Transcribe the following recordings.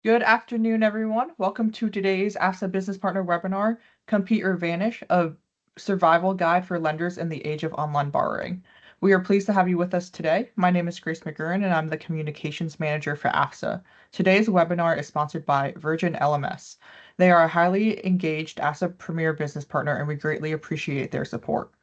Good afternoon, everyone. Welcome to today's AFSA Business Partner webinar, Compete or Vanish, a survival guide for lenders in the age of online borrowing. We are pleased to have you with us today. My name is Grace McGurran, and I'm the Communications Manager for AFSA. Today's webinar is sponsored by Vergent LMS. They are a highly engaged AFSA Premier Business Partner, and we greatly appreciate their support.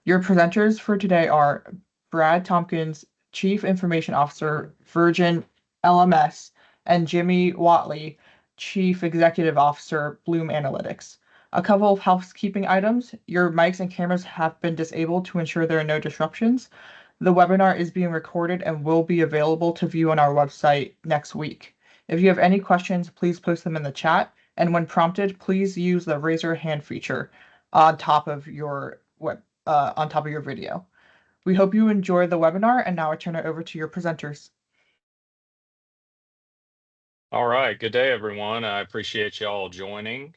Your presenters for today are Brad Tompkins, Chief Information Officer, Vergent LMS, and Jimmy Watley, Chief Executive Officer, Bloom Analytics. A couple of housekeeping items. Your mics and cameras have been disabled to ensure there are no disruptions. The webinar is being recorded and will be available to view on our website next week. If you have any questions, please post them in the chat. And when prompted, please use the raise your hand feature on top of your video. We hope you enjoy the webinar, and now I turn it over to your presenters. All right, good day, everyone. I appreciate you all joining.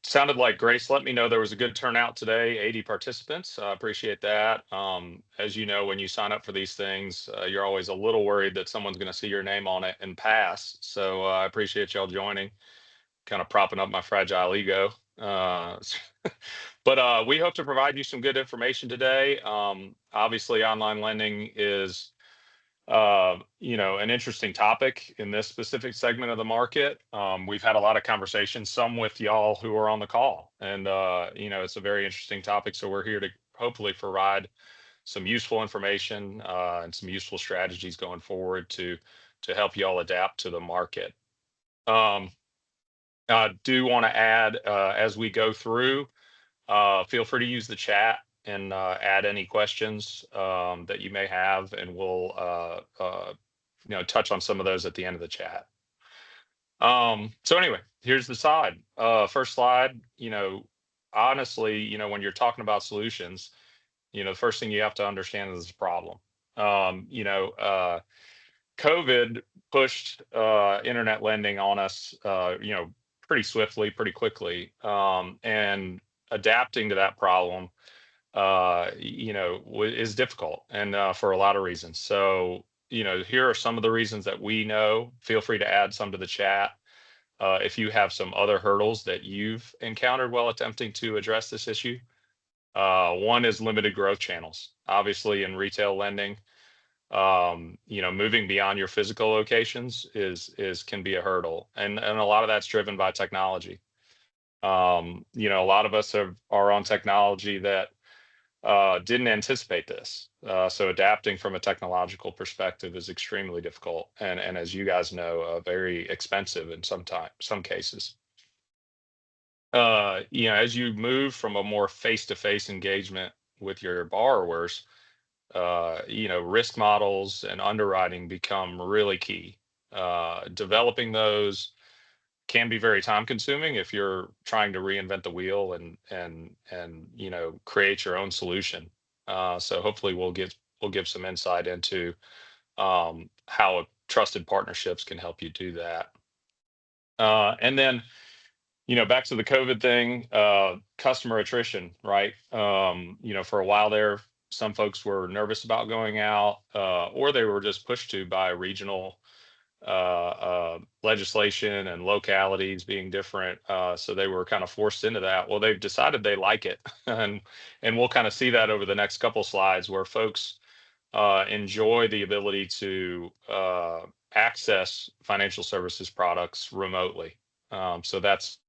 Sounded like Grace let me know there was a good turnout today, 80 participants. I appreciate that. As you know, when you sign up for these things, you're always a little worried that someone's going to see your name on it and pass. So I appreciate y'all joining, kind of propping up my fragile ego. But we hope to provide you some good information today. Obviously, online lending is an interesting topic in this specific segment of the market. We've had a lot of conversations, some with y'all who are on the call, and it's a very interesting topic. So we're here to hopefully provide some useful information and some useful strategies going forward to help y'all adapt to the market. I do want to add as we go through, feel free to use the chat and add any questions that you may have, and we'll touch on some of those at the end of the chat. So anyway, here's the slide. First slide. Honestly, when you're talking about solutions, the first thing you have to understand is the problem. COVID pushed internet lending on us, pretty swiftly, pretty quickly, and adapting to that problem is difficult, and for a lot of reasons. So, here are some of the reasons that we know. Feel free to add some to the chat if you have some other hurdles that you've encountered while attempting to address this issue. One is limited growth channels. Obviously, in retail lending, moving beyond your physical locations can be a hurdle, and a lot of that's driven by technology. A lot of us are on technology that didn't anticipate this. So adapting from a technological perspective is extremely difficult, and as you guys know, very expensive in some cases. As you move from a more face-to-face engagement with your borrowers, risk models and underwriting become really key. Developing those can be very time consuming if you're trying to reinvent the wheel and create your own solution. So hopefully we'll give some insight into how trusted partnerships can help you do that. And then back to the COVID thing, customer attrition, right? For a while there, some folks were nervous about going out, or they were just pushed to by regional legislation and localities being different, so they were kind of forced into that. Well, they've decided they like it, and we'll kind of see that over the next couple slides, where folks enjoy the ability to access financial services products remotely. So that's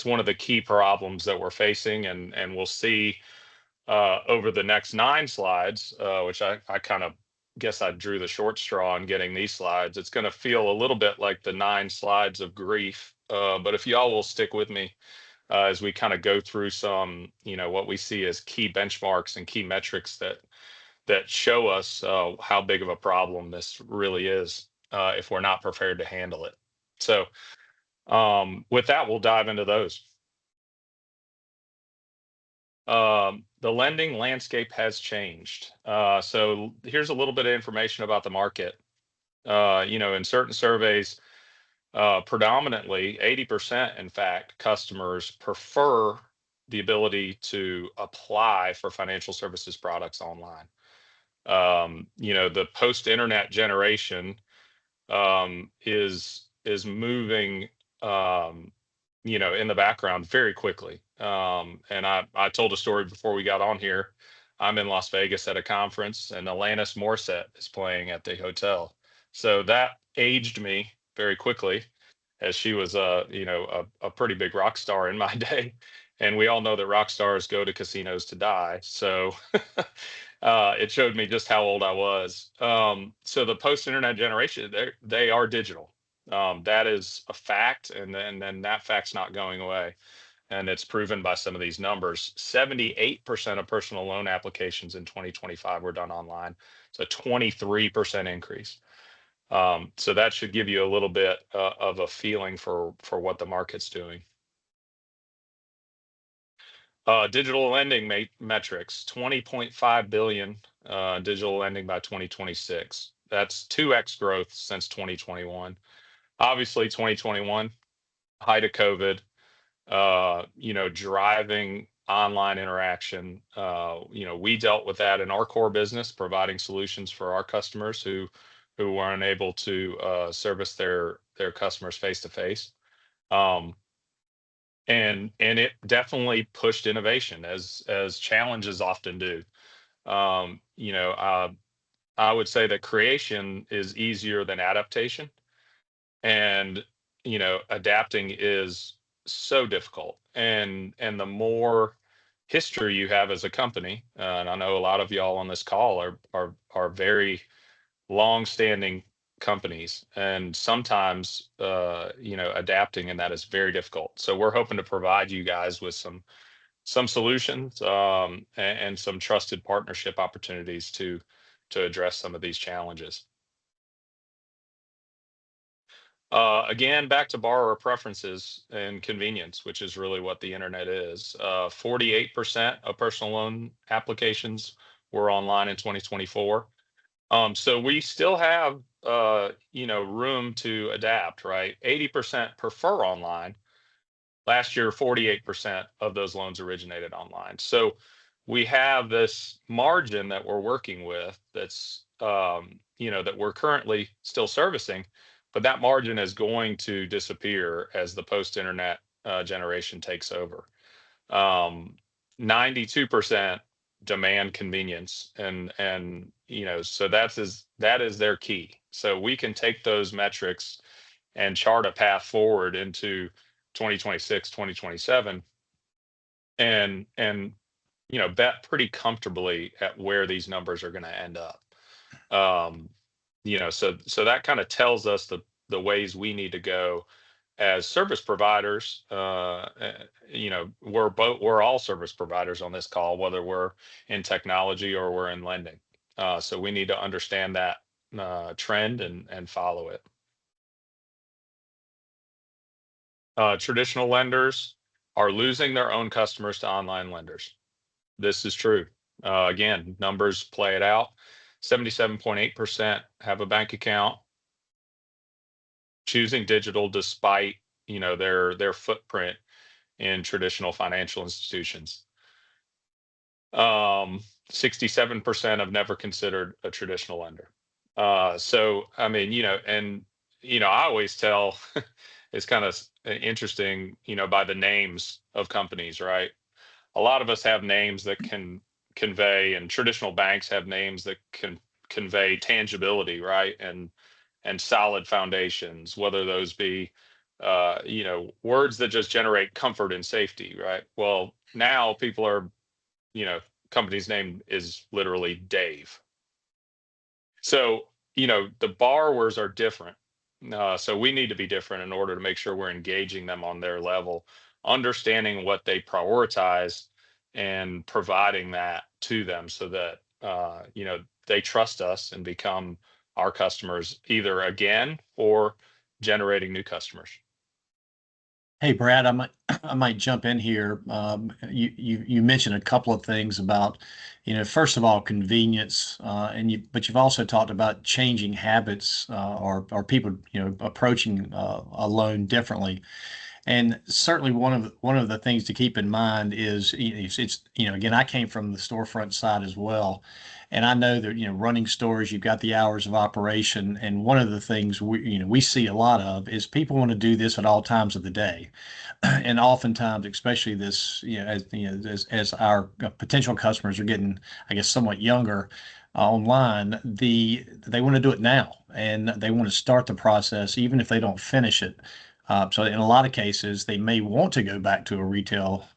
one of the key problems that we're facing, and we'll see over the next 9 slides, which I kind of guess I drew the short straw on getting these slides. It's going to feel a little bit like the 9 slides of grief, but if y'all will stick with me as we kind of go through some, what we see as key benchmarks and key metrics that show us how big of a problem this really is if we're not prepared to handle it. So with that, we'll dive into those. The lending landscape has changed. So here's a little bit of information about the market. In certain surveys, predominantly 80%, in fact, customers prefer the ability to apply for financial services products online. The post-internet generation is is moving, in the background very quickly. And I told a story before we got on here. I'm in Las Vegas at a conference, and Alanis Morissette is playing at the hotel. So that aged me very quickly, as she was a pretty big rock star in my day. And we all know that rock stars go to casinos to die. So it showed me just how old I was. So the post-internet generation, they are digital. That is a fact, and then that fact's not going away. And it's proven by some of these numbers. 78% of personal loan applications in 2025 were done online. It's a 23% increase. So that should give you a little bit of a feeling for what the market's doing. Digital lending metrics, 20.5 billion digital lending by 2026. That's 2x growth since 2021. Obviously, 2021, height of COVID, driving online interaction. We dealt with that in our core business, providing solutions for our customers who were unable to service their customers face to face. And it definitely pushed innovation, as challenges often do. Um, you know, uh, I would say that creation is easier than adaptation, and adapting is so difficult. And the more history you have as a company, and I know a lot of y'all on this call are very long-standing companies, and sometimes adapting in that is very difficult. So we're hoping to provide you guys with some solutions, and some trusted partnership opportunities to address some of these challenges. Again, back to borrower preferences and convenience, which is really what the internet is. 48% of personal loan applications were online in 2024. So we still have room to adapt, right? 80% prefer online. Last year, 48% of those loans originated online. So we have this margin that we're working with that's that we're currently still servicing, but that margin is going to disappear as the post-internet generation takes over. um, 92% demand convenience, and so that is their key. So we can take those metrics and chart a path forward into 2026, 2027, and bet pretty comfortably at where these numbers are going to end up. um, so that kind of tells us the ways we need to go as service providers. We're all service providers on this call, whether we're in technology or we're in lending. So we need to understand that trend and follow it. Traditional lenders are losing their own customers to online lenders. This is true. Again, numbers play it out. 77.8% have a bank account, choosing digital despite their footprint in traditional financial institutions. 67% have never considered a traditional lender. So I mean, and I always tell it's kind of interesting, by the names of companies, right? A lot of us have names that can convey, and traditional banks have names that can convey tangibility, right? And solid foundations, whether those be words that just generate comfort and safety, right? Well, now people are, you know, company's name is literally Dave. So, the borrowers are different. So we need to be different in order to make sure we're engaging them on their level, understanding what they prioritize, and providing that to them so that they trust us and become our customers either again or generating new customers. Hey, Brad, I might jump in here. You mentioned a couple of things about, first of all, convenience, but you've also talked about changing habits, or people, approaching a loan differently. And certainly one of the things to keep in mind is it's again, I came from the storefront side as well, and I know that running stores, you've got the hours of operation, and one of the things we see a lot of is people want to do this at all times of the day. And oftentimes, especially this, as our potential customers are getting, I guess, somewhat younger online, they want to do it now, and they want to start the process even if they don't finish it. So in a lot of cases, they may want to go back to a retail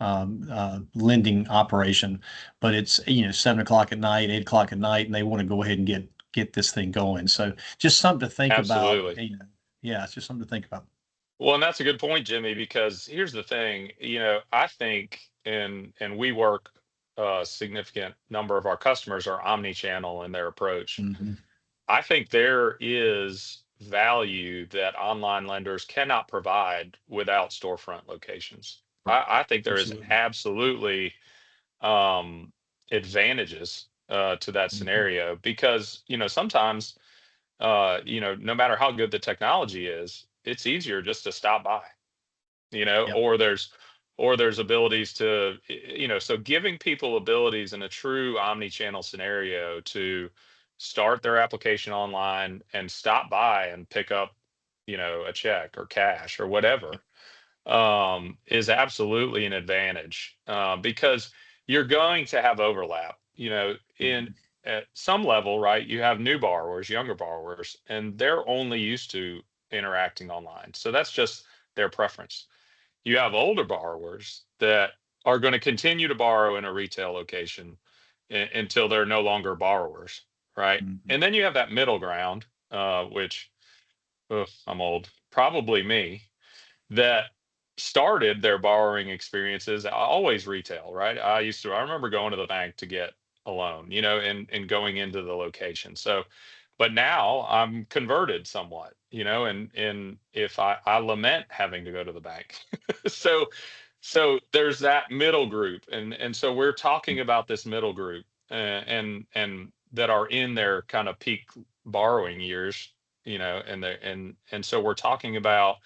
lending operation, but it's 7 o'clock at night, 8 o'clock at night, and they want to go ahead and get this thing going. So just something to think about. Absolutely. Yeah, it's just something to think about. Well, and that's a good point, Jimmy, because here's the thing, I think, and we work a significant number of our customers are omni-channel in their approach. Hmm. I think there is value that online lenders cannot provide without storefront locations. I think there is Absolutely. absolutely advantages to that Hmm. scenario because, sometimes, no matter how good the technology is, it's easier just to stop by, Yep. or there's abilities to, so giving people abilities in a true omni-channel scenario to start their application online and stop by and pick up, a check or cash or whatever, is absolutely an advantage, because you're going to have overlap, in Mhm. at some level, right? You have new borrowers, younger borrowers, and they're only used to interacting online. So that's just their preference. You have older borrowers that are going to continue to borrow in a retail location until they're no longer borrowers, right? Mhm. And then you have that middle ground, which, ugh, I'm old, probably me, that started their borrowing experiences always retail, right? I remember going to the bank to get a loan, and going into the location. So, but now I'm converted somewhat, and if I lament having to go to the bank. so so there's that middle group, and so we're talking about this middle group, and that are in their kind of peak borrowing years, and so we're talking about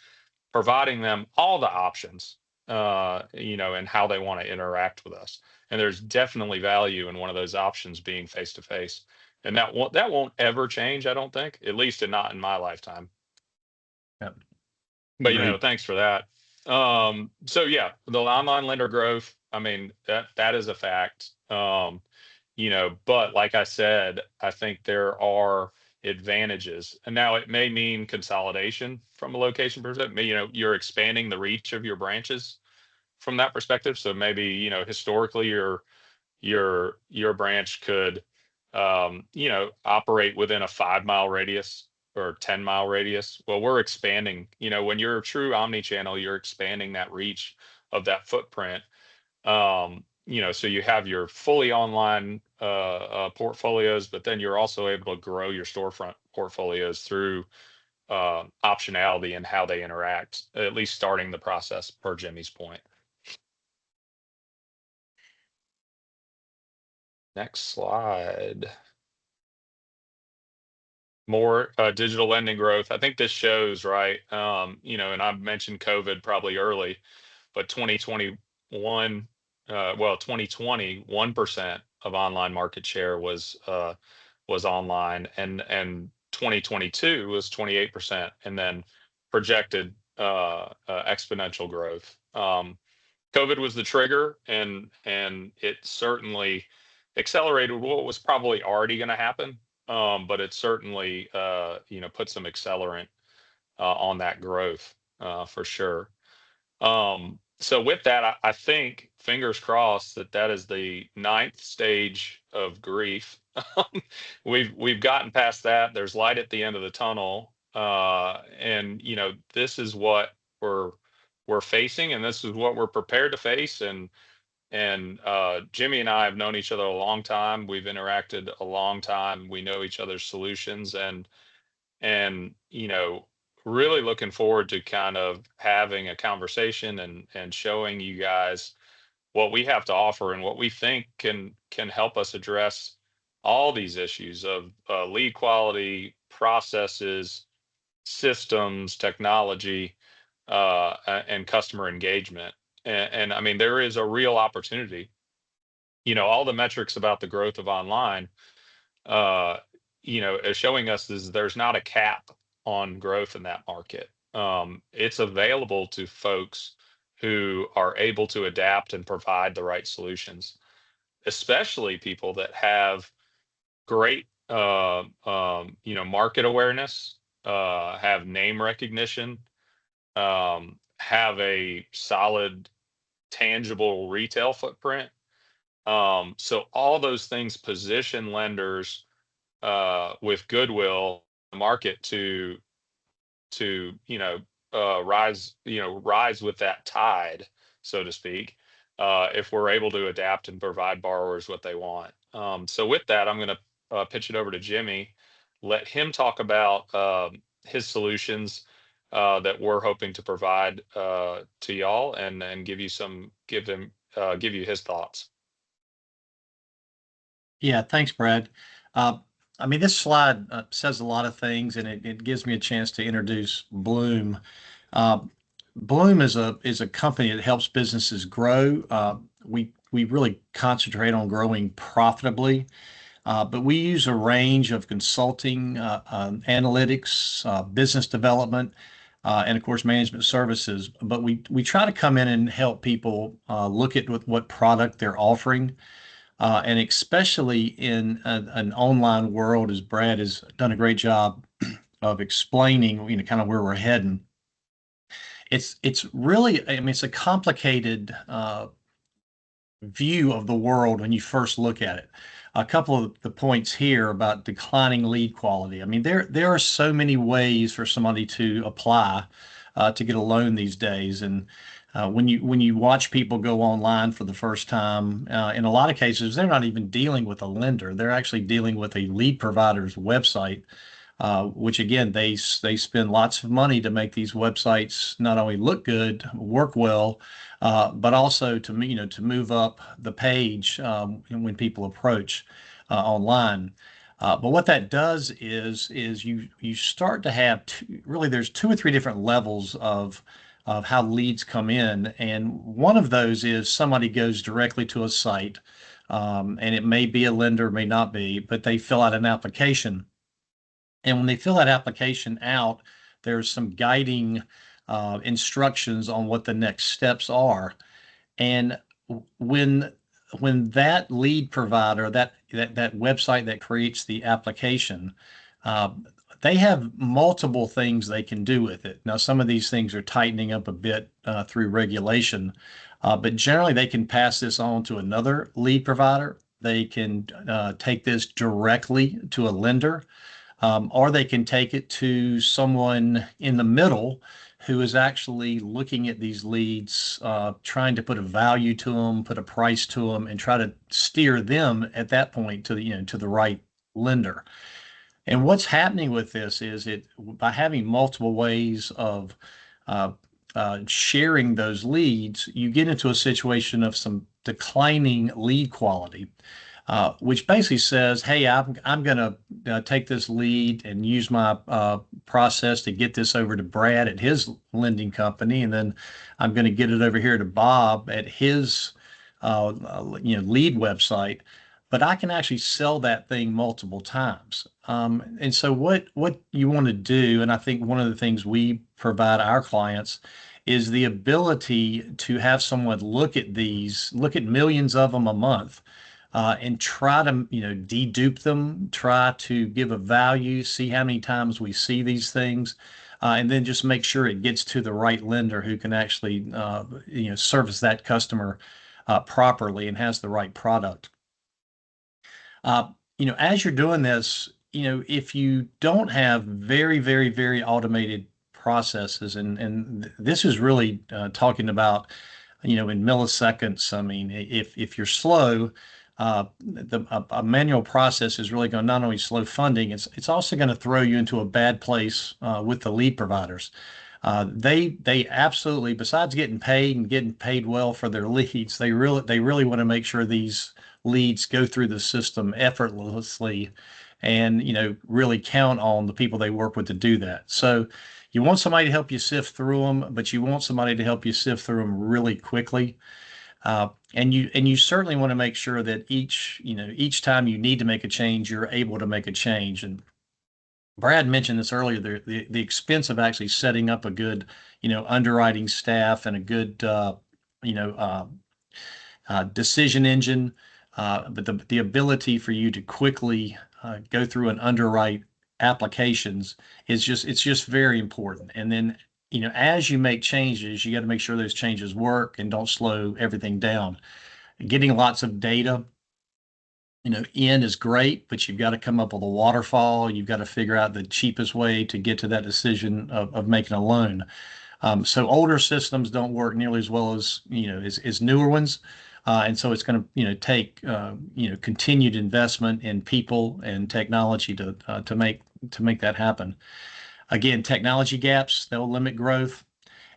providing them all the options, and how they want to interact with us. And there's definitely value in one of those options being face to face. And that won't ever change, I don't think, at least not in my lifetime. Yep. But Agreed. thanks for that. So yeah, the online lender growth, I mean, that is a fact. But like I said, I think there are advantages. And now it may mean consolidation from a location perspective. You're expanding the reach of your branches from that perspective. So maybe, historically your branch could, operate within a 5 mile radius or 10 mile radius. Well, we're expanding, when you're a true omni-channel, you're expanding that reach of that footprint. So you have your fully online portfolios, but then you're also able to grow your storefront portfolios through optionality and how they interact, at least starting the process per Jimmy's point. Next slide. More digital lending growth. I think this shows, right? And I mentioned COVID probably early, but 2021, well, 2020, 1% of online market share was online, and 2022 was 28%, and then projected exponential growth. COVID was the trigger, and it certainly accelerated what was probably already going to happen. But it certainly put some accelerant on that growth, for sure. So with that, I think, fingers crossed, that is the ninth stage of grief. We've gotten past that. There's light at the end of the tunnel, and this is what we're facing, and this is what we're prepared to face. And Jimmy and I have known each other a long time. We've interacted a long time. We know each other's solutions, and really looking forward to kind of having a conversation and showing you guys what we have to offer and what we think can help us address all these issues of lead quality, processes, systems, technology, and customer engagement. And I mean, there is a real opportunity. All the metrics about the growth of online, uh, is showing us is there's not a cap on growth in that market. It's available to folks who are able to adapt and provide the right solutions, especially people that have great, market awareness, have name recognition, have a solid, tangible retail footprint. So all those things position lenders with goodwill in the market to rise with that tide, so to speak, if we're able to adapt and provide borrowers what they want. So with that, I'm going to pitch it over to Jimmy, let him talk about his solutions that we're hoping to provide to y'all, and give you his thoughts. Yeah, thanks, Brad. Uh, I mean, this slide says a lot of things, and it gives me a chance to introduce Bloom. Uh, Bloom is a company that helps businesses grow. We really concentrate on growing profitably, but we use a range of consulting, analytics, business development, and of course management services. But we try to come in and help people look at what product they're offering. And especially in an online world, as Brad has done a great job of explaining, kind of where we're heading. It's really, I mean, it's a complicated view of the world when you first look at it. A couple of the points here about declining lead quality. I mean, there are so many ways for somebody to apply to get a loan these days, and when you watch people go online for the first time, in a lot of cases, they're not even dealing with a lender. They're actually dealing with a lead provider's website, which again, they spend lots of money to make these websites not only look good, work well, but also to move up the page when people approach online. But what that does is you start to have really there's two or three different levels of how leads come in, and one of those is somebody goes directly to a site, and it may be a lender, may not be, but they fill out an application. And when they fill that application out, there's some guiding instructions on what the next steps are. And when that lead provider, that website that creates the application, uh, they have multiple things they can do with it. Now, some of these things are tightening up a bit through regulation, but generally they can pass this on to another lead provider. They can take this directly to a lender, or they can take it to someone in the middle who is actually looking at these leads, trying to put a value to them, put a price to them, and try to steer them at that point to the right lender. And what's happening with this is by having multiple ways of uh, sharing those leads, you get into a situation of some declining lead quality, which basically says, hey, I'm going to take this lead and use my process to get this over to Brad at his lending company, and then I'm going to get it over here to Bob at his lead website. But I can actually sell that thing multiple times. And so what you want to do, and I think one of the things we provide our clients is the ability to have someone look at millions of them a month, and try to, dedupe them, try to give a value, see how many times we see these things, and then just make sure it gets to the right lender who can actually, service that customer properly and has the right product. As you're doing this, if you don't have very, very, very automated processes, and this is really talking about, in milliseconds. I mean, if you're slow, a manual process is really going to not only slow funding, it's also going to throw you into a bad place with the lead providers. They absolutely, besides getting paid and getting paid well for their leads, they really want to make sure these leads go through the system effortlessly and, really count on the people they work with to do that. So you want somebody to help you sift through them, but you want somebody to help you sift through them really quickly. And you certainly want to make sure that each time you need to make a change, you're able to make a change. And Brad mentioned this earlier, the expense of actually setting up a good, underwriting staff and a good, you know, uh, decision engine, but the ability for you to quickly go through and underwrite applications it's just very important. And then, as you make changes, you got to make sure those changes work and don't slow everything down. Getting lots of data, in is great, but you've got to come up with a waterfall. You've got to figure out the cheapest way to get to that decision of making a loan. So older systems don't work nearly as well as as newer ones, and so it's going to take continued investment in people and technology to make that happen. Again, technology gaps, they'll limit growth.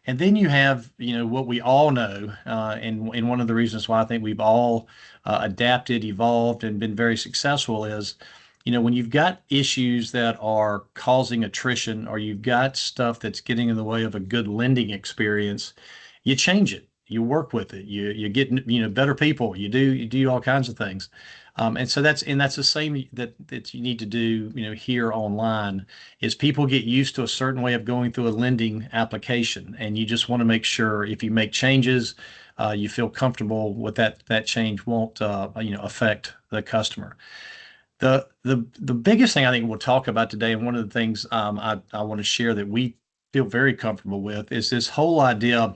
And then you have, what we all know, and one of the reasons why I think we've all adapted, evolved, and been very successful is, when you've got issues that are causing attrition, or you've got stuff that's getting in the way of a good lending experience, you change it. You work with it. You get better people. You do all kinds of things. And so that's the same that you need to do here online, is people get used to a certain way of going through a lending application, and you just want to make sure if you make changes, you feel comfortable with that change won't affect the customer. The biggest thing I think we'll talk about today, and one of the things I want to share that we feel very comfortable with, is this whole idea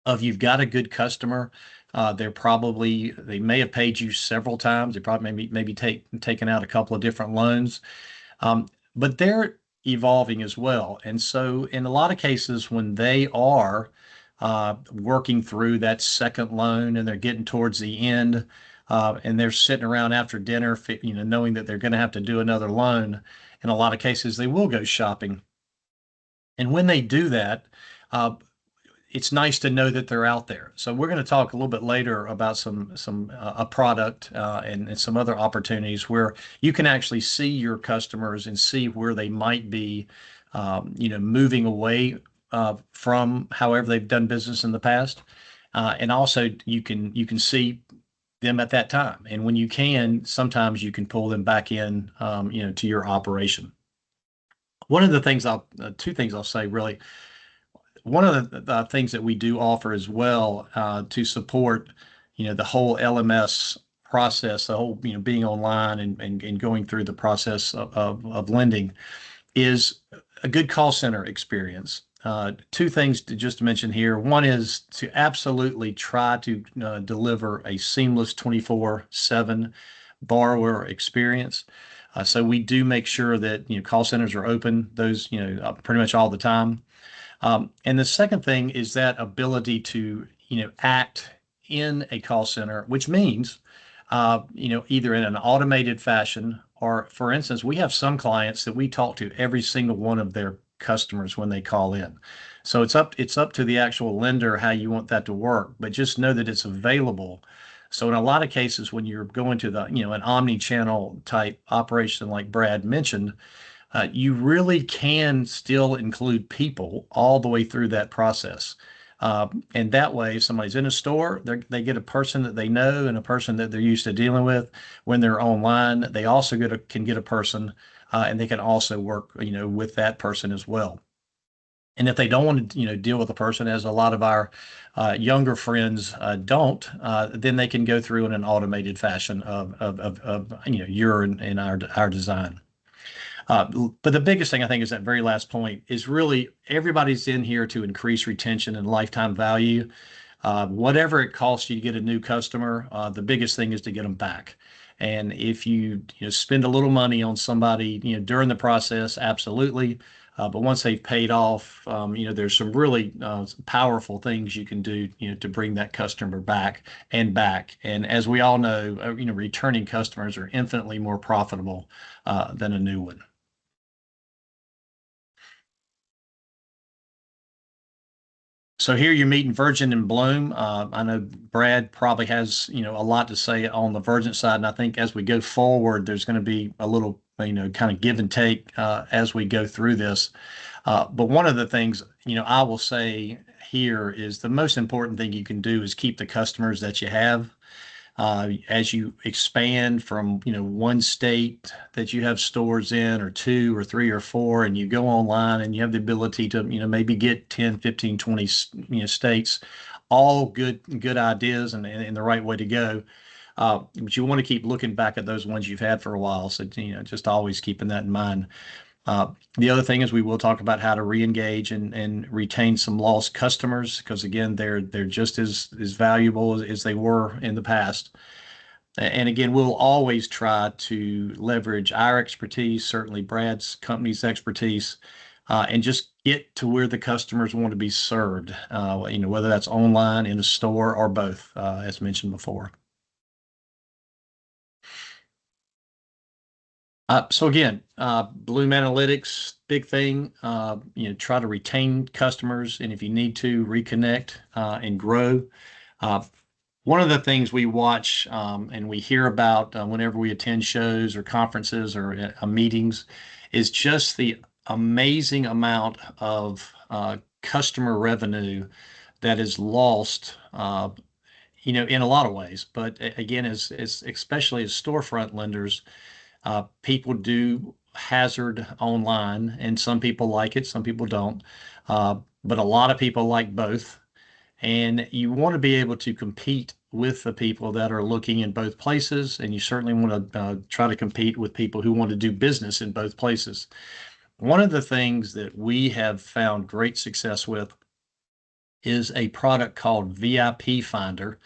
of you've got a good customer. They may have paid you several times. They probably maybe taken out a couple of different loans, but they're evolving as well. And so in a lot of cases, when they are working through that second loan and they're getting towards the end, and they're sitting around after dinner, knowing that they're going to have to do another loan, in a lot of cases they will go shopping. And when they do that, it's nice to know that they're out there. So we're going to talk a little bit later about some a product and some other opportunities where you can actually see your customers and see where they might be, moving away from however they've done business in the past, and also you can see them at that time. And when you can, sometimes you can pull them back in, to your operation. One of the things two things I'll say really. One of the things that we do offer as well, to support, the whole LMS process, the whole, being online and going through the process of lending, is a good call center experience. Two things just to mention here. One is to absolutely try to deliver a seamless 24/7 borrower experience. So we do make sure that call centers are open those pretty much all the time. And the second thing is that ability to, act in a call center, which means, either in an automated fashion, or, for instance, we have some clients that we talk to every single one of their customers when they call in. So it's up to the actual lender how you want that to work, but just know that it's available. So in a lot of cases, when you're going to an omni-channel type operation like Brad mentioned, you really can still include people all the way through that process. And that way, if somebody's in a store, they get a person that they know and a person that they're used to dealing with. When they're online, they also can get a person, and they can also work, with that person as well. And if they don't want to, deal with a person, as a lot of our younger friends don't, then they can go through in an automated fashion of your and our design. But the biggest thing I think is that very last point is really everybody's in here to increase retention and lifetime value. Whatever it costs you to get a new customer, the biggest thing is to get them back. And if you, spend a little money on somebody, during the process, absolutely. But once they've paid off, there's some really powerful things you can do, to bring that customer back and back. And as we all know, returning customers are infinitely more profitable than a new one. So here you're meeting Vergent and Bloom. I know Brad probably has, a lot to say on the Vergent side, and I think as we go forward, there's going to be a little kind of give and take as we go through this. But one of the things, I will say here is the most important thing you can do is keep the customers that you have. As you expand from, one state that you have stores in, or two or three or four, and you go online and you have the ability to, maybe get 10, 15, 20, states, all good ideas and the right way to go. But you want to keep looking back at those ones you've had for a while. So, just always keeping that in mind. The other thing is we will talk about how to re-engage and retain some lost customers, because again, they're just as valuable as they were in the past. And again, we'll always try to leverage our expertise, certainly Brad's company's expertise, and just get to where the customers want to be served, whether that's online, in a store, or both, as mentioned before. So again, Bloom Analytics, big thing, try to retain customers, and if you need to, reconnect and grow. One of the things we watch and we hear about whenever we attend shows or conferences or meetings is just the amazing amount of customer revenue that is lost, in a lot of ways. But again, as especially as storefront lenders, people do hazard online, and some people like it, some people don't. But a lot of people like both. And you want to be able to compete with the people that are looking in both places. And you certainly want to try to compete with people who want to do business in both places. One of the things that we have found great success with is a product called VIP Finder.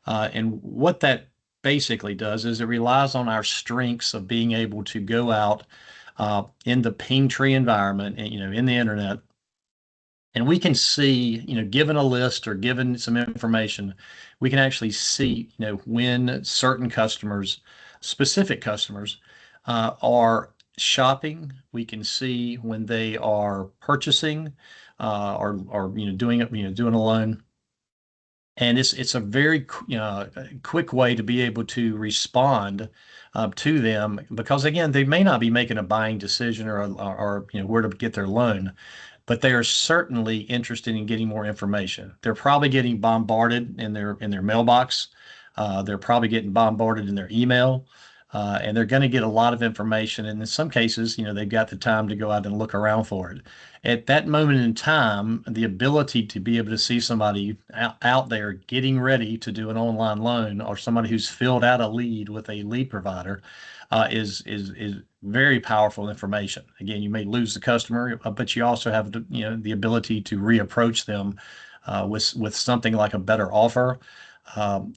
And what that basically does is it relies on our strengths of being able to go out in the ping tree environment and, in the internet. And we can see, given a list or given some information, we can actually see, when certain customers, specific customers, are shopping. We can see when they are purchasing or doing it, doing a loan. And it's a very quick way to be able to respond to them, because again, they may not be making a buying decision or where to get their loan, but they are certainly interested in getting more information. They're probably getting bombarded in their mailbox. They're probably getting bombarded in their email, and they're going to get a lot of information. And in some cases, they've got the time to go out and look around for it. At that moment in time, the ability to be able to see somebody out there getting ready to do an online loan, or somebody who's filled out a lead with a lead provider, is very powerful information. Again, you may lose the customer, but you also have the ability to reapproach them with something like a better offer,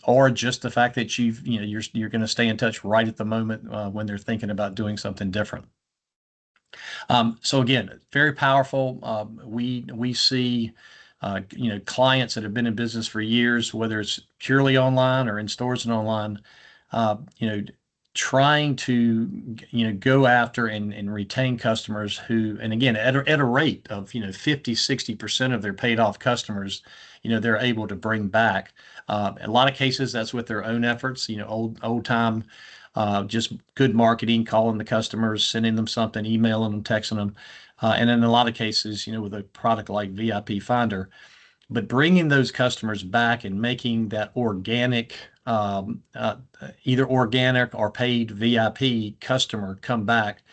or just the fact that you're going to stay in touch right at the moment when they're thinking about doing something different. So again, very powerful. We see clients that have been in business for years, whether it's purely online or in stores and online, trying to go after and retain customers who, and again, at a rate of 50-60% of their paid off customers, they're able to bring back. A lot of cases that's with their own efforts, old time, just good marketing, calling the customers, sending them something, emailing them, texting them, and in a lot of cases, with a product like VIP Finder. But bringing those customers back and making that organic, either organic or paid VIP customer come back,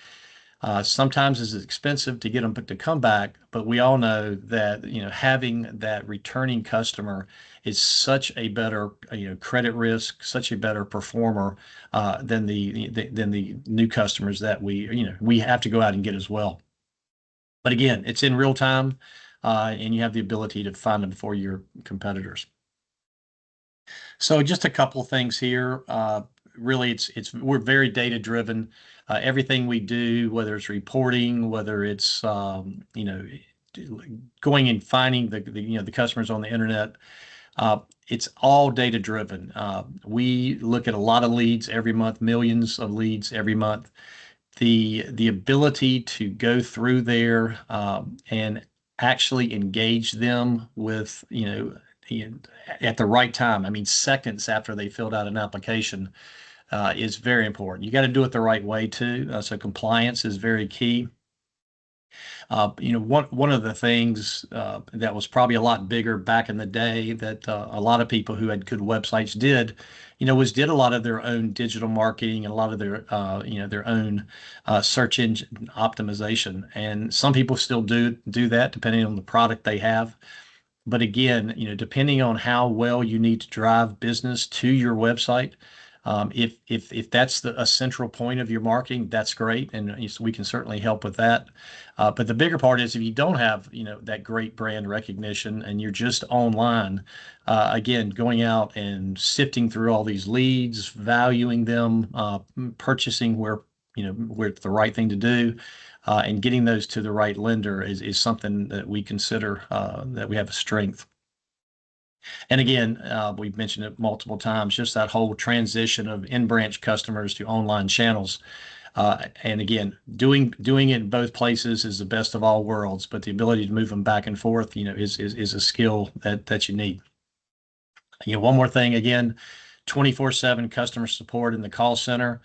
sometimes it's expensive to get them to come back, but we all know that having that returning customer is such a better credit risk, such a better performer than the new customers that we have to go out and get as well. But again, it's in real time, and you have the ability to find them before your competitors. So just a couple of things here. Really, we're very data driven. Everything we do, whether it's reporting, whether it's going and finding the customers on the internet, it's all data driven. We look at a lot of leads every month, millions of leads every month. The ability to go through there and actually engage them with at the right time. I mean, seconds after they filled out an application. is very important. You got to do it the right way too. So compliance is very key. One of the things that was probably a lot bigger back in the day that a lot of people who had good websites did, was did a lot of their own digital marketing and a lot of their, their own search engine optimization. And some people still do that depending on the product they have. But again, depending on how well you need to drive business to your website, if that's a central point of your marketing, that's great, and we can certainly help with that. But the bigger part is if you don't have that great brand recognition and you're just online, again, going out and sifting through all these leads, valuing them, purchasing where it's the right thing to do, and getting those to the right lender is something that we consider that we have a strength. And again, we've mentioned it multiple times, just that whole transition of in-branch customers to online channels. And again, doing it in both places is the best of all worlds, but the ability to move them back and forth, is a skill that you need. One more thing, again, 24/7 customer support in the call center.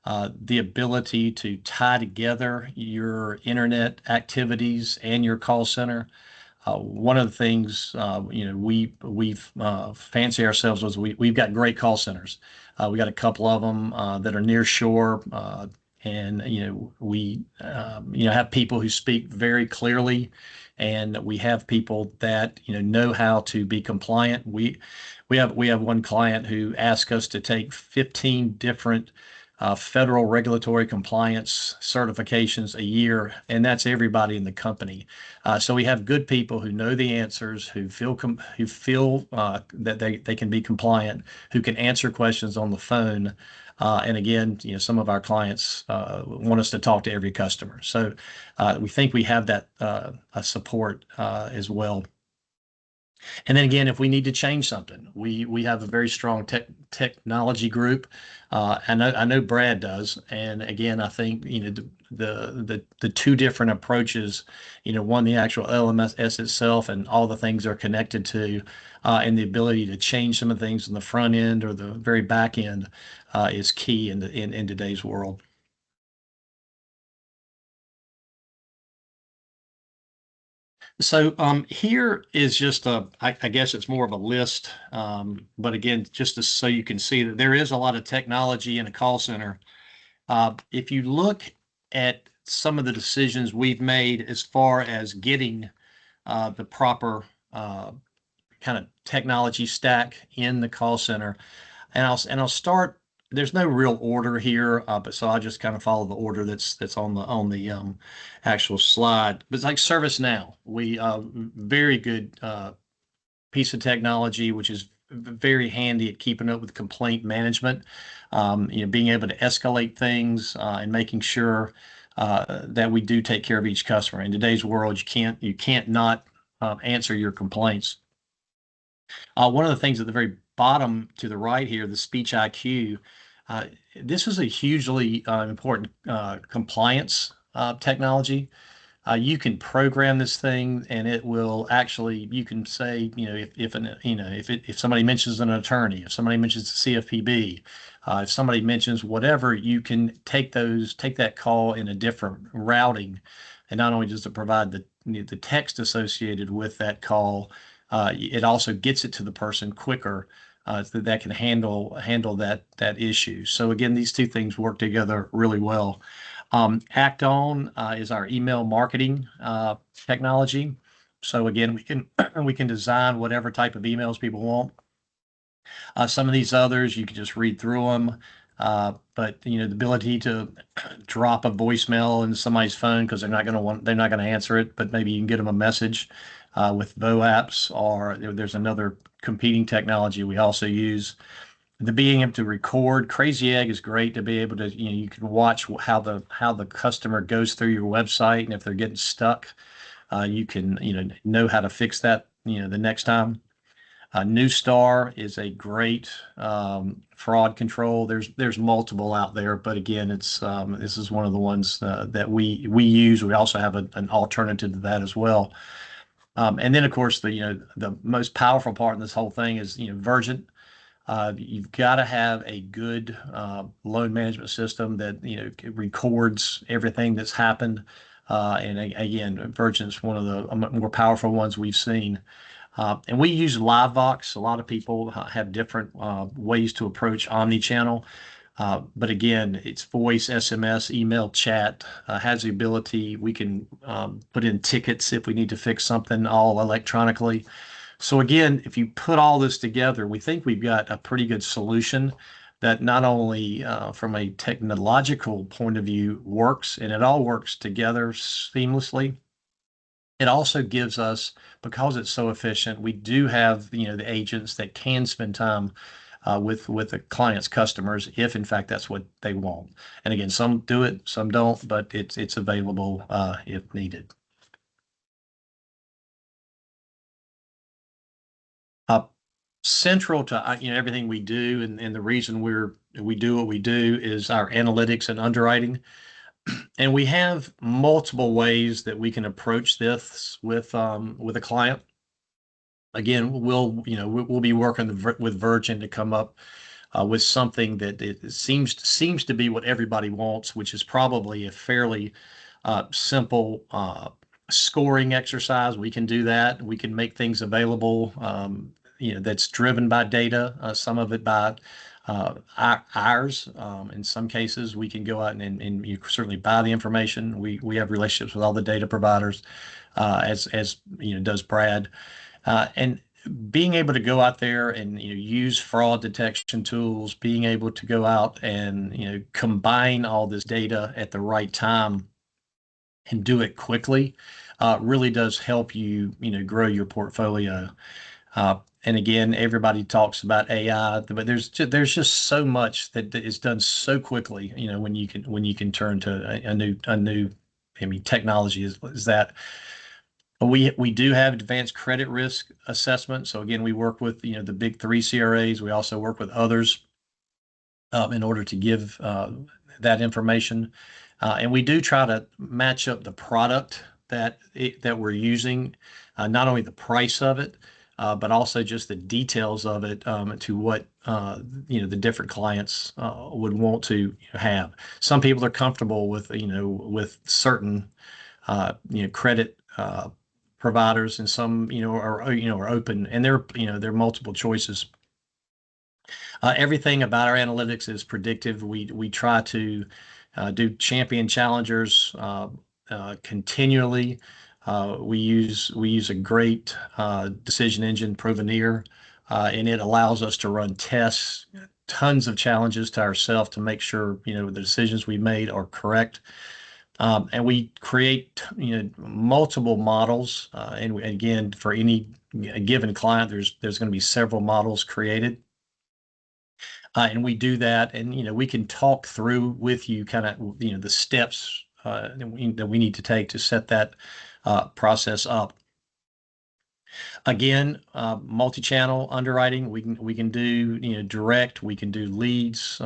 The ability to tie together your internet activities and your call center. One of the things we've fancy ourselves was we've got great call centers. We got a couple of them that are near shore, and we have people who speak very clearly, and we have people that know how to be compliant. We have one client who asked us to take 15 different federal regulatory compliance certifications a year, and that's everybody in the company. So we have good people who know the answers, who feel that they can be compliant, who can answer questions on the phone. And again, some of our clients want us to talk to every customer. So we think we have that support as well. And then again, if we need to change something, we have a very strong technology group. I know Brad does. And again, I think the two different approaches, one, the actual LMS itself and all the things are connected to, and the ability to change some of the things in the front end or the very back end is key in today's world. So here is just I guess it's more of a list, but again, so you can see that there is a lot of technology in a call center. If you look at some of the decisions we've made as far as getting the proper kind of technology stack in the call center, and I'll start. There's no real order here, but so I'll just kind of follow the order that's on the actual slide. But it's like ServiceNow. We very good piece of technology, which is very handy at keeping up with complaint management. Being able to escalate things and making sure that we do take care of each customer. In today's world, you can't not answer your complaints. One of the things at the very bottom to the right here, the speech IQ, this is a hugely important compliance technology. You can program this thing, and it will actually. You can say, if somebody mentions an attorney, if somebody mentions the CFPB, if somebody mentions whatever, you can take that call in a different routing, and not only does it provide the text associated with that call, it also gets it to the person quicker. That can handle that issue. So again, these two things work together really well. Act On is our email marketing technology. So again, we can design whatever type of emails people want. Some of these others you can just read through them. But the ability to drop a voicemail into somebody's phone because they're not going to answer it, but maybe you can get them a message with VoApps, or there's another competing technology we also use. The being able to record, Crazy Egg is great to be able to, you can watch how the customer goes through your website, and if they're getting stuck, you can know how to fix that the next time. New Star is a great fraud control. There's multiple out there, but again, this is one of the ones that we use. We also have an alternative to that as well. And then of course the most powerful part in this whole thing is Vergent You've got to have a good loan management system that records everything that's happened. Again, Vergent's one of the more powerful ones we've seen. And we use LiveVox. A lot of people have different ways to approach omni-channel. But again, it's voice, SMS, email, chat, has the ability. We can put in tickets if we need to fix something all electronically. So again, if you put all this together, we think we've got a pretty good solution that not only from a technological point of view works, and it all works together seamlessly. It also gives us, because it's so efficient, we do have the agents that can spend time with the client's customers if in fact that's what they want. And again, some do it, some don't, but it's available if needed. Central to everything we do, and the reason we do what we do is our analytics and underwriting. And we have multiple ways that we can approach this with a client. Again, we'll be working with Vergent to come up with something that it seems to be what everybody wants, which is probably a fairly simple scoring exercise. We can do that. We can make things available, that's driven by data, some of it by ours. In some cases, we can go out and you certainly buy the information. We have relationships with all the data providers, as does Brad. And being able to go out there and use fraud detection tools, being able to go out and combine all this data at the right time and do it quickly, really does help you grow your portfolio. And again, everybody talks about AI, but there's just so much that is done so quickly. When you can turn to a new technology is that. We do have advanced credit risk assessment. So again, we work with the big three CRAs. We also work with others in order to give that information, and we do try to match up the product that we're using, not only the price of it, but also just the details of it to what the different clients would want to have. Some people are comfortable with with certain credit providers, and some are open, and there are multiple choices. Everything about our analytics is predictive. We try to do champion challengers continually. We use a great decision engine, Provenir, and it allows us to run tests, tons of challenges to ourselves to make sure the decisions we made are correct. And we create multiple models, and again, for any given client, there's going to be several models created. And we do that, and we can talk through with you kind of the steps that we need to take to set that process up. Again, multi-channel underwriting. We can do direct. We can do leads.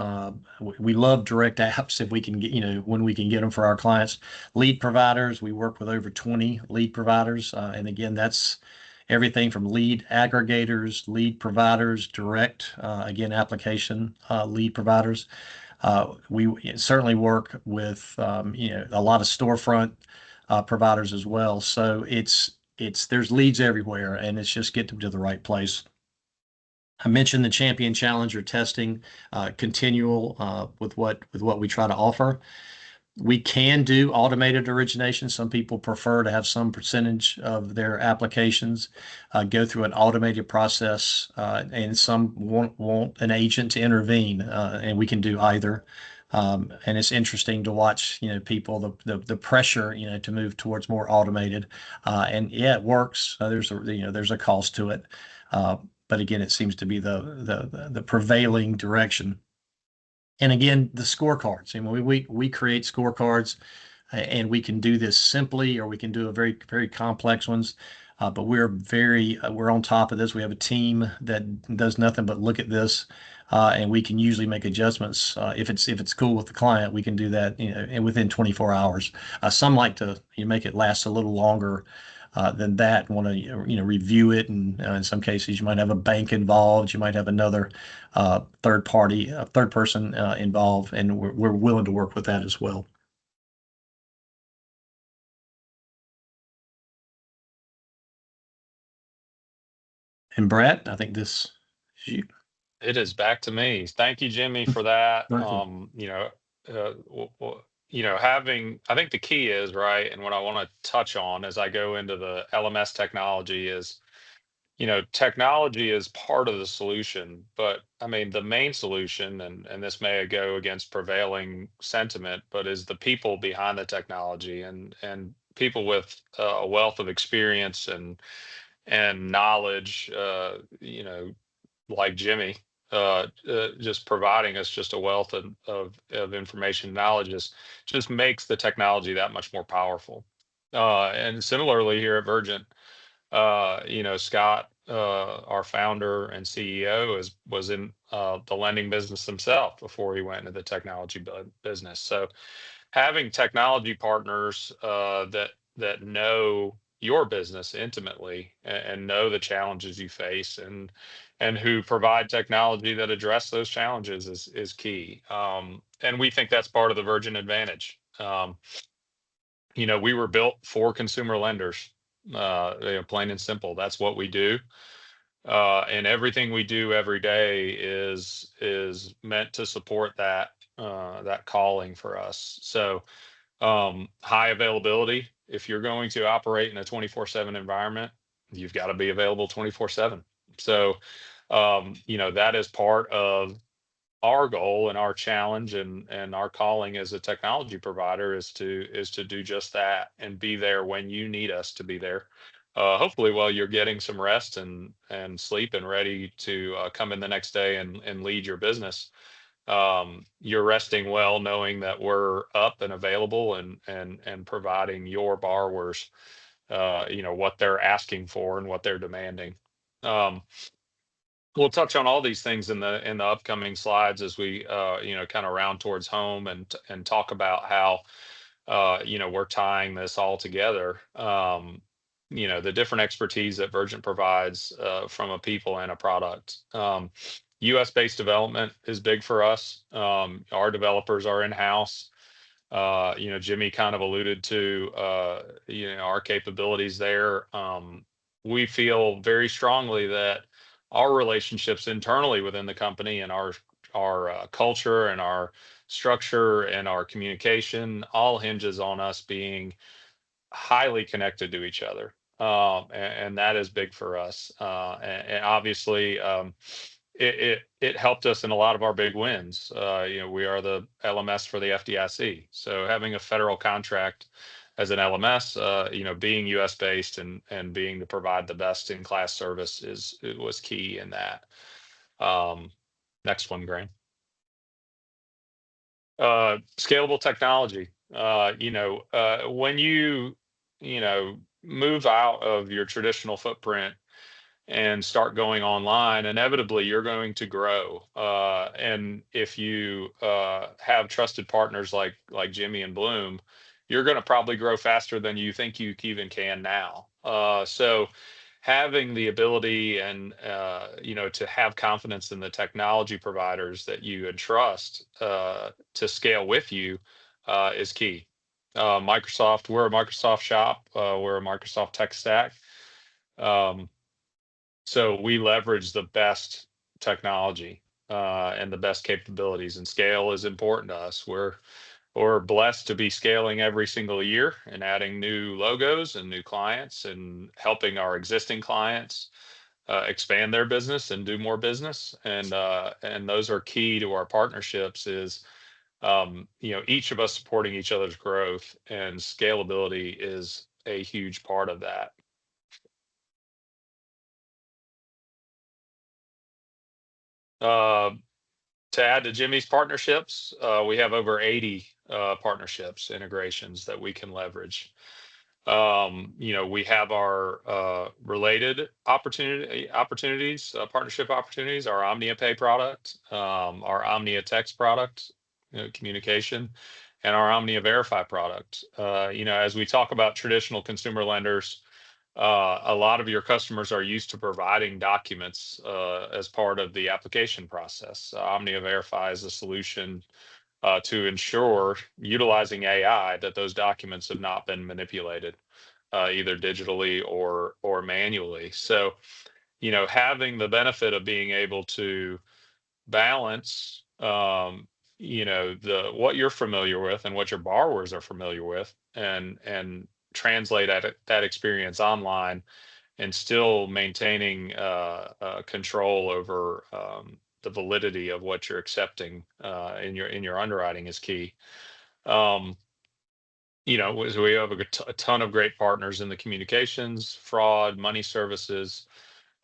We love direct apps if we can get when we can get them for our clients. Lead providers. We work with over 20 lead providers, and again, that's everything from lead aggregators, lead providers, direct, again, application lead providers. We certainly work with a lot of storefront providers as well. So there's leads everywhere, and it's just get them to the right place. I mentioned the champion challenger testing, continual with what we try to offer. We can do automated origination. Some people prefer to have some percentage of their applications go through an automated process, and some want an agent to intervene, and we can do either. And it's interesting to watch, people, the pressure, to move towards more automated, and yeah, it works. There's a cost to it, but again, it seems to be the prevailing direction. And again, the scorecards. We create scorecards, and we can do this simply, or we can do a very, very complex ones. But we're on top of this. We have a team that does nothing but look at this, and we can usually make adjustments. If it's cool with the client, we can do that, and within 24 hours. Some like to make it last a little longer, than that. Want to review it, and in some cases you might have a bank involved, you might have another third person involved, and we're willing to work with that as well. And Brett, I think this is you. It is back to me. Thank you, Jimmy, for that. I think the key is, right, and what I want to touch on as I go into the LMS technology is, technology is part of the solution, but I mean, the main solution, and this may go against prevailing sentiment, but is the people behind the technology, and people with a wealth of experience and knowledge, like Jimmy, just providing us just a wealth of information and knowledge just makes the technology that much more powerful. And similarly here at Vergent, Scott, our founder and CEO, was in the lending business himself before he went into the technology business. So having technology partners that know your business intimately and know the challenges you face and who provide technology that address those challenges is key. And we think that's part of the Virgin advantage. We were built for consumer lenders, plain and simple. That's what we do. And everything we do every day is meant to support that calling for us. So high availability. If you're going to operate in a 24/7 environment, you've got to be available 24/7. So, that is part of our goal and our challenge and our calling as a technology provider is to do just that and be there when you need us to be there. Hopefully while you're getting some rest and sleep and ready to come in the next day and lead your business. You're resting well, knowing that we're up and available and providing your borrowers, what they're asking for and what they're demanding. We'll touch on all these things in the upcoming slides as we, kind of round towards home and talk about how, we're tying this all together. The different expertise that Vergent provides from a people and a product. US based development is big for us. Our developers are in-house. Jimmy kind of alluded to, our capabilities there. We feel very strongly that our relationships internally within the company and our culture and our structure and our communication all hinges on us being highly connected to each other. And that is big for us. And obviously, it helped us in a lot of our big wins. We are the LMS for the FDIC. So having a federal contract as an LMS, being US based and being to provide the best in class service was key in that. Next one, Graham. Scalable technology. When you move out of your traditional footprint and start going online, inevitably you're going to grow. And if you have trusted partners like Jimmy and Bloom, you're going to probably grow faster than you think you even can now. So having the ability and to have confidence in the technology providers that you entrust to scale with you is key. Microsoft, we're a Microsoft shop. We're a Microsoft tech stack. So we leverage the best technology and the best capabilities, and scale is important to us. We're blessed to be scaling every single year and adding new logos and new clients and helping our existing clients expand their business and do more business. And those are key to our partnerships is, each of us supporting each other's growth, and scalability is a huge part of that. To add to Jimmy's partnerships, we have over 80 partnerships, integrations that we can leverage. We have our related opportunities, partnership opportunities, our OmniaPay product, our Omnia Text product, communication, and our Omnia Verify product. As we talk about traditional consumer lenders, a lot of your customers are used to providing documents as part of the application process. Omnia Verify is a solution to ensure, utilizing AI, that those documents have not been manipulated either digitally or manually. So, having the benefit of being able to balance, the what you're familiar with and what your borrowers are familiar with, and translate that experience online, and still maintaining control over the validity of what you're accepting in your underwriting is key. Um, so we have a ton of great partners in the communications, fraud, money services,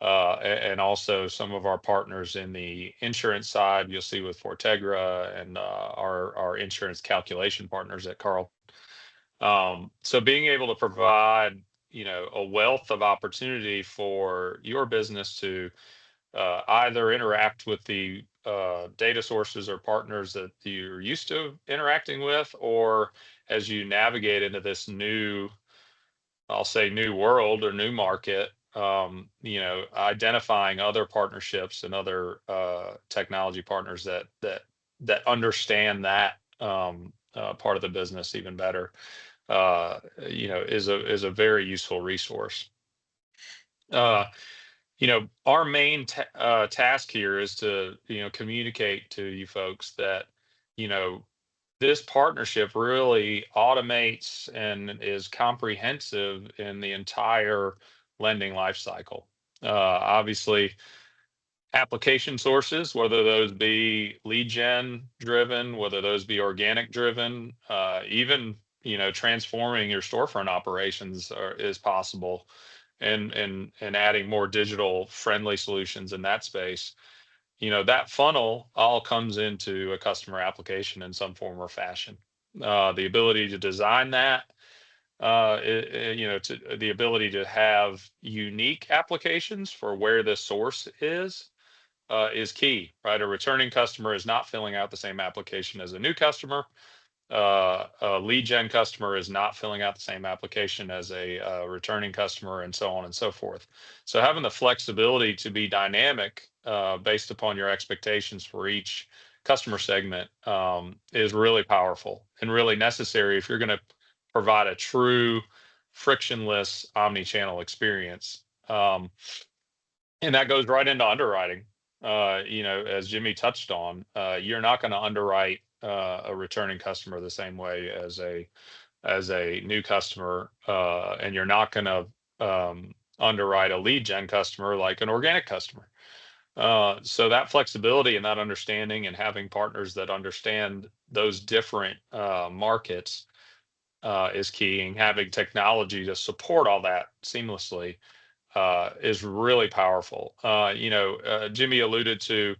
and also some of our partners in the insurance side. You'll see with Fortegra and our insurance calculation partners at Carl. So being able to provide, a wealth of opportunity for your business to either interact with the data sources or partners that you're used to interacting with, or as you navigate into this new, I'll say, new world or new market, identifying other partnerships and other technology partners that understand that part of the business even better, is a very useful resource. Our main task here is to, communicate to you folks that, you know, this partnership really automates and is comprehensive in the entire lending life cycle. Obviously, application sources, whether those be lead gen driven, whether those be organic driven, even, transforming your storefront operations is possible, and adding more digital friendly solutions in that space. That funnel all comes into a customer application in some form or fashion. The ability to design that, the ability to have unique applications for where the source is key, right? A returning customer is not filling out the same application as a new customer. A lead gen customer is not filling out the same application as a returning customer, and so on and so forth. So having the flexibility to be dynamic based upon your expectations for each customer segment is really powerful and really necessary if you're going to provide a true frictionless omni-channel experience. And that goes right into underwriting. As Jimmy touched on, you're not going to underwrite a returning customer the same way as a new customer, and you're not going to underwrite a lead gen customer like an organic customer. So that flexibility and that understanding, and having partners that understand those different markets is key, and having technology to support all that seamlessly is really powerful. Jimmy alluded to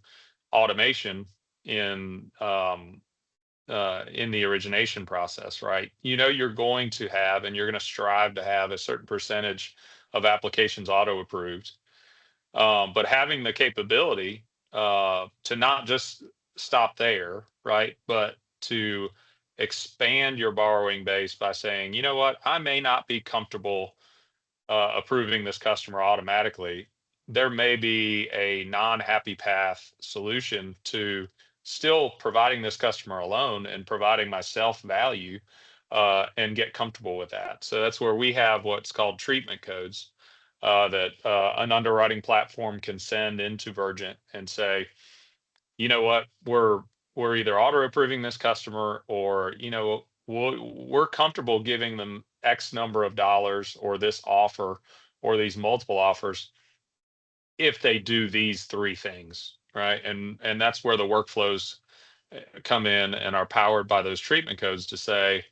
automation in the origination process, right? You're going to have, and you're going to strive to have, a certain percentage of applications auto approved, but having the capability to not just stop there, right? But to expand your borrowing base by saying, you know what, I may not be comfortable approving this customer automatically. There may be a non-happy path solution to still providing this customer a loan and providing myself value, and get comfortable with that. So that's where we have what's called treatment codes that an underwriting platform can send into Vergent and say, you know what, we're either auto approving this customer, or we're comfortable giving them X number of dollars, or this offer, or these multiple offers, if they do these three things, right? And that's where the workflows come in and are powered by those treatment codes to say,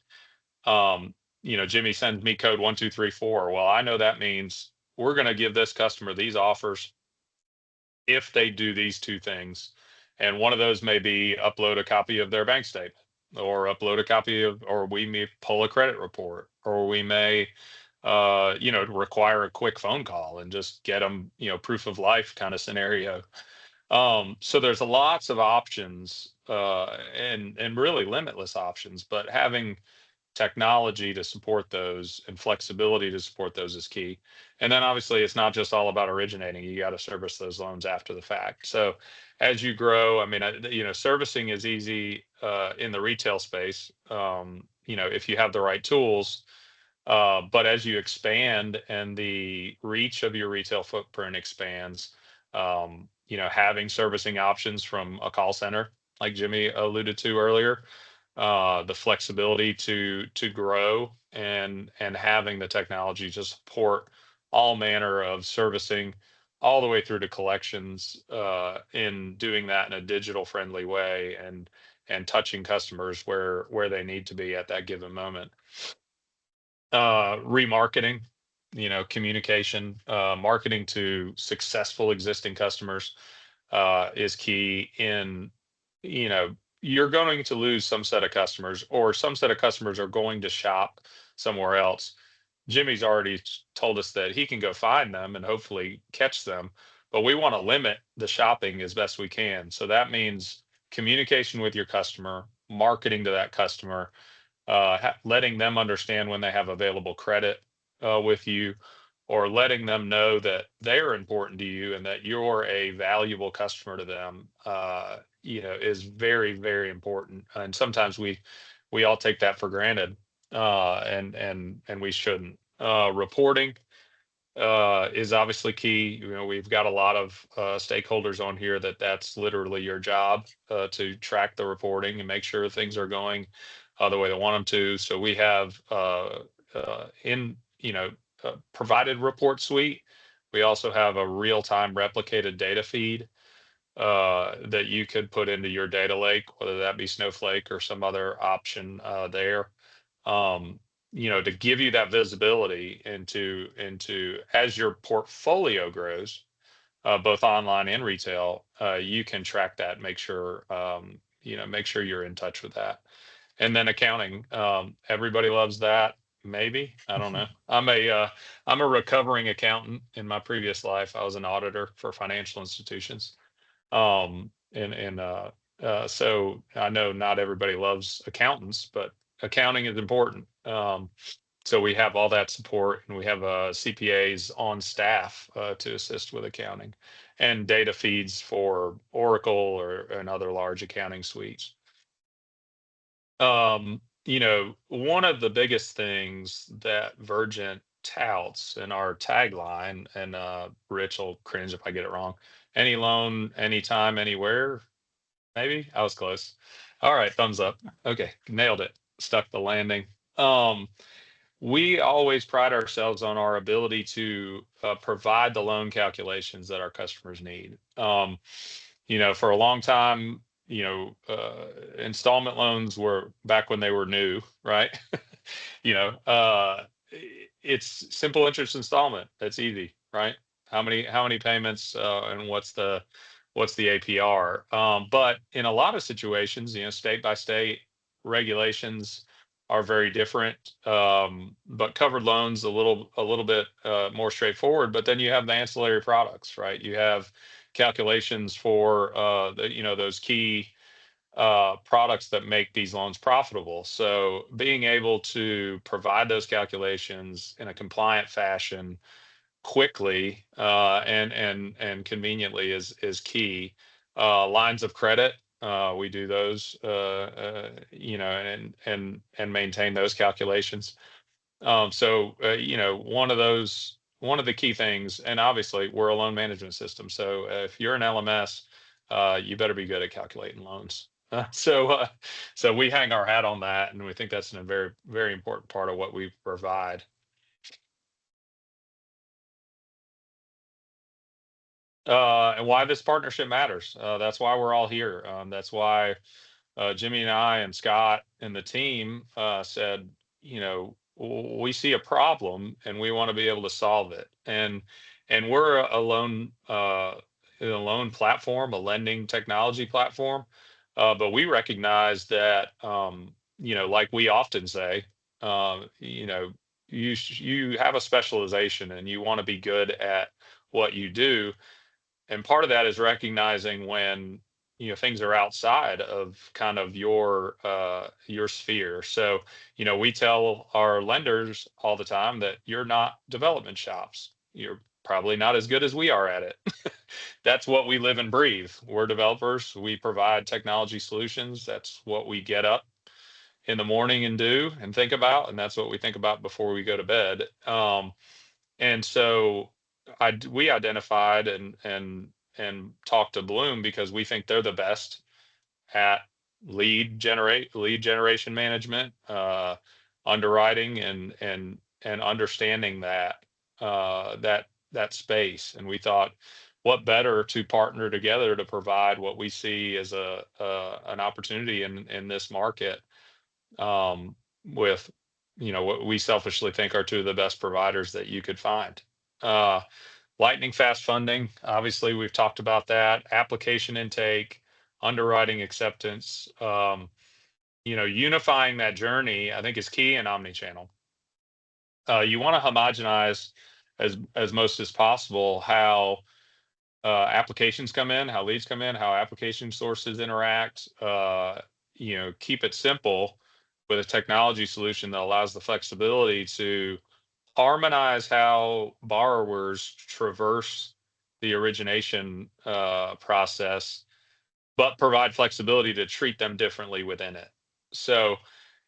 Jimmy sends me code 1234. Well, I know that means we're going to give this customer these offers if they do these two things. And one of those may be upload a copy of their bank statement, or upload a copy of, or we may pull a credit report, or we may, require a quick phone call and just get them, proof of life kind of scenario. So there's lots of options, and really limitless options, but having technology to support those and flexibility to support those is key. And then obviously it's not just all about originating. You got to service those loans after the fact. So as you grow, I mean, servicing is easy in the retail space, if you have the right tools. But as you expand and the reach of your retail footprint expands, having servicing options from a call center, like Jimmy alluded to earlier, the flexibility to grow and having the technology to support all manner of servicing all the way through to collections, in doing that in a digital friendly way and touching customers where they need to be at that given moment. Remarketing, communication, marketing to successful existing customers is key in, you're going to lose some set of customers, or some set of customers are going to shop somewhere else. Jimmy's already told us that he can go find them and hopefully catch them, but we want to limit the shopping as best we can. So that means communication with your customer, marketing to that customer, letting them understand when they have available credit with you, or letting them know that they're important to you and that you're a valuable customer to them, is very, very important. And sometimes we all take that for granted, and we shouldn't. Reporting is obviously key. We've got a lot of stakeholders on here that's literally your job, to track the reporting and make sure things are going the way they want them to. So we have provided report suite. We also have a real-time replicated data feed that you could put into your data lake, whether that be Snowflake or some other option there. To give you that visibility into as your portfolio grows, both online and retail, you can track that, make sure you're in touch with that. And then accounting, everybody loves that. Maybe, I don't know. I'm a recovering accountant. In my previous life, I was an auditor for financial institutions. So I know not everybody loves accountants, but accounting is important. So we have all that support, and we have CPAs on staff to assist with accounting, and data feeds for Oracle and other large accounting suites. One of the biggest things that Vergent touts in our tagline, and Rich will cringe if I get it wrong: any loan, anytime, anywhere. Maybe I was close. All right, thumbs up. Okay, nailed it. Stuck the landing. We always pride ourselves on our ability to provide the loan calculations that our customers need. For a long time, installment loans were back when they were new, right? you know, uh, it's simple interest installment. That's easy, right? How many payments, and what's the APR? But in a lot of situations, state by state regulations are very different. But covered loans a little bit more straightforward. But then you have the ancillary products, right? You have calculations for those key products that make these loans profitable. So being able to provide those calculations in a compliant fashion quickly, and conveniently is key. Lines of credit, we do those, and maintain those calculations. So one of the key things, and obviously we're a loan management system. So if you're an LMS, you better be good at calculating loans. So we hang our hat on that, and we think that's a very, very important part of what we provide. And why this partnership matters. That's why we're all here. That's why Jimmy and I and Scott and the team said, we see a problem and we want to be able to solve it. And we're a loan platform, a lending technology platform. But we recognize that, like we often say, you have a specialization and you want to be good at what you do. And part of that is recognizing when things are outside of kind of your sphere. So, we tell our lenders all the time that you're not development shops. You're probably not as good as we are at it. That's what we live and breathe. We're developers. We provide technology solutions. That's what we get up in the morning and do and think about, and that's what we think about before we go to bed. And so we identified and talked to Bloom because we think they're the best at lead generation management, underwriting, and understanding that space. And we thought, what better to partner together to provide what we see as an opportunity in this market, with what we selfishly think are two of the best providers that you could find. Uh, Lightning fast funding, obviously we've talked about that. Application intake, underwriting acceptance, unifying that journey, I think is key in omnichannel. You want to homogenize as most as possible how applications come in, how leads come in, how application sources interact. Keep it simple with a technology solution that allows the flexibility to harmonize how borrowers traverse the origination process, but provide flexibility to treat them differently within it. So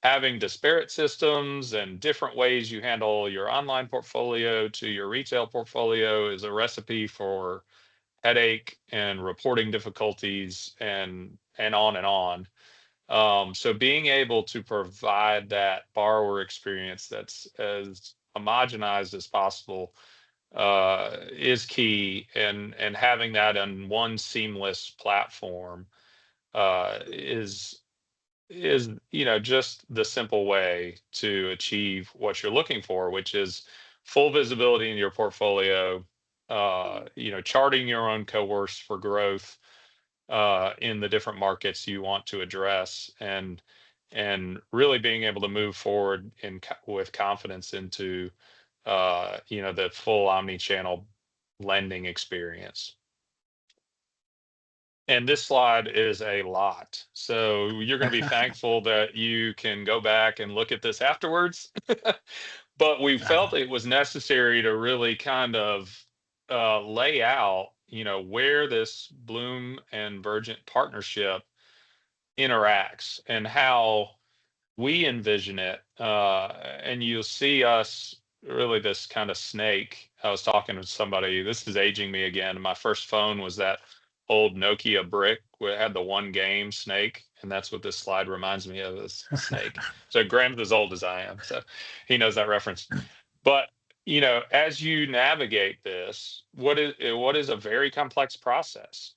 having disparate systems and different ways you handle your online portfolio to your retail portfolio is a recipe for headache and reporting difficulties and on and on. So being able to provide that borrower experience that's as homogenized as possible is key, and having that on one seamless platform is just the simple way to achieve what you're looking for, which is full visibility in your portfolio, charting your own course for growth in the different markets you want to address, and really being able to move forward with confidence into the full omni-channel lending experience. And this slide is a lot. So you're going to be thankful that you can go back and look at this afterwards. But we felt it was necessary to really kind of lay out, where this Bloom and Vergent partnership interacts and how we envision it. And you'll see us really this kind of snake. I was talking to somebody, this is aging me again. My first phone was that old Nokia brick where it had the one game snake. And that's what this slide reminds me of, is snake. So Graham's as old as I am, so he knows that reference. But as you navigate this, what is a very complex process.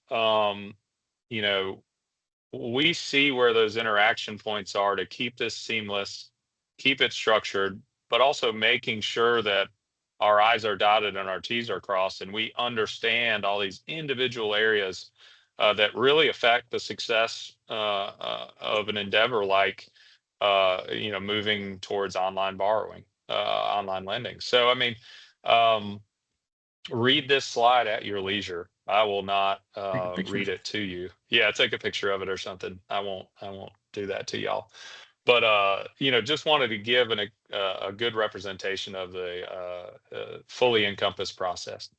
We see where those interaction points are to keep this seamless, keep it structured, but also making sure that our I's are dotted and our T's are crossed, and we understand all these individual areas that really affect the success of an endeavor like, moving towards online borrowing, online lending. So, I mean, read this slide at your leisure. I will not read it to you. Yeah, take a picture of it or something. I won't do that to y'all. But just wanted to give a good representation of the fully encompassed process.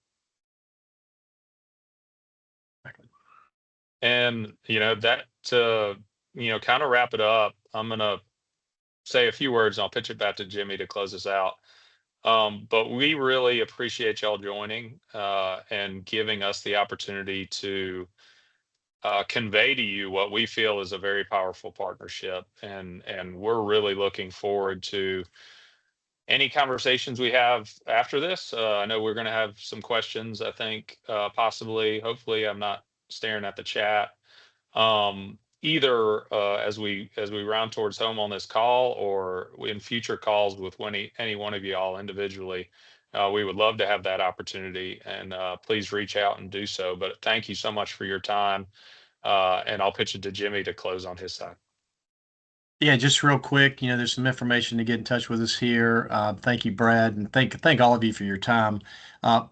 And that to kind of wrap it up, I'm gonna say a few words and I'll pitch it back to Jimmy to close us out. But we really appreciate y'all joining and giving us the opportunity to convey to you what we feel is a very powerful partnership. And we're really looking forward to any conversations we have after this. I know we're going to have some questions, I think, possibly, hopefully. I'm not staring at the chat. Either as we round towards home on this call, or in future calls with any one of y'all individually, we would love to have that opportunity, and please reach out and do so. But thank you so much for your time, and I'll pitch it to Jimmy to close on his side. Yeah, just real quick, there's some information to get in touch with us here. Thank you, Brad, and thank all of you for your time.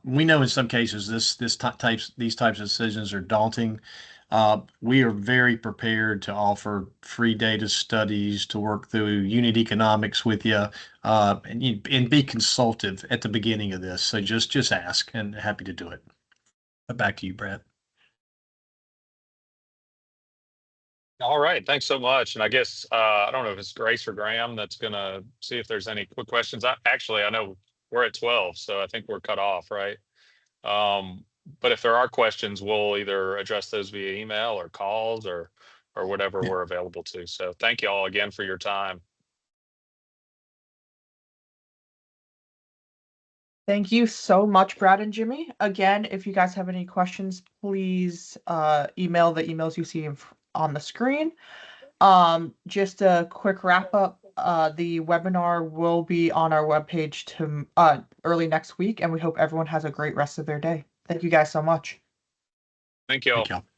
We know in some cases these types of decisions are daunting. We are very prepared to offer free data studies, to work through unit economics with you, and be consultative at the beginning of this. So just ask, and happy to do it. Back to you, Brad. All right, thanks so much. And I guess I don't know if it's Grace or Graham that's gonna see if there's any quick questions. I know we're at 12, so I think we're cut off, right? But if there are questions, we'll either address those via email or calls or whatever Yeah. we're available to. So thank you all again for your time. Thank you so much, Brad and Jimmy. Again, if you guys have any questions, please email the emails you see on the screen. Just a quick wrap up. The webinar will be on our webpage early next week, and we hope everyone has a great rest of their day. Thank you guys so much. Thank you all. Thank you.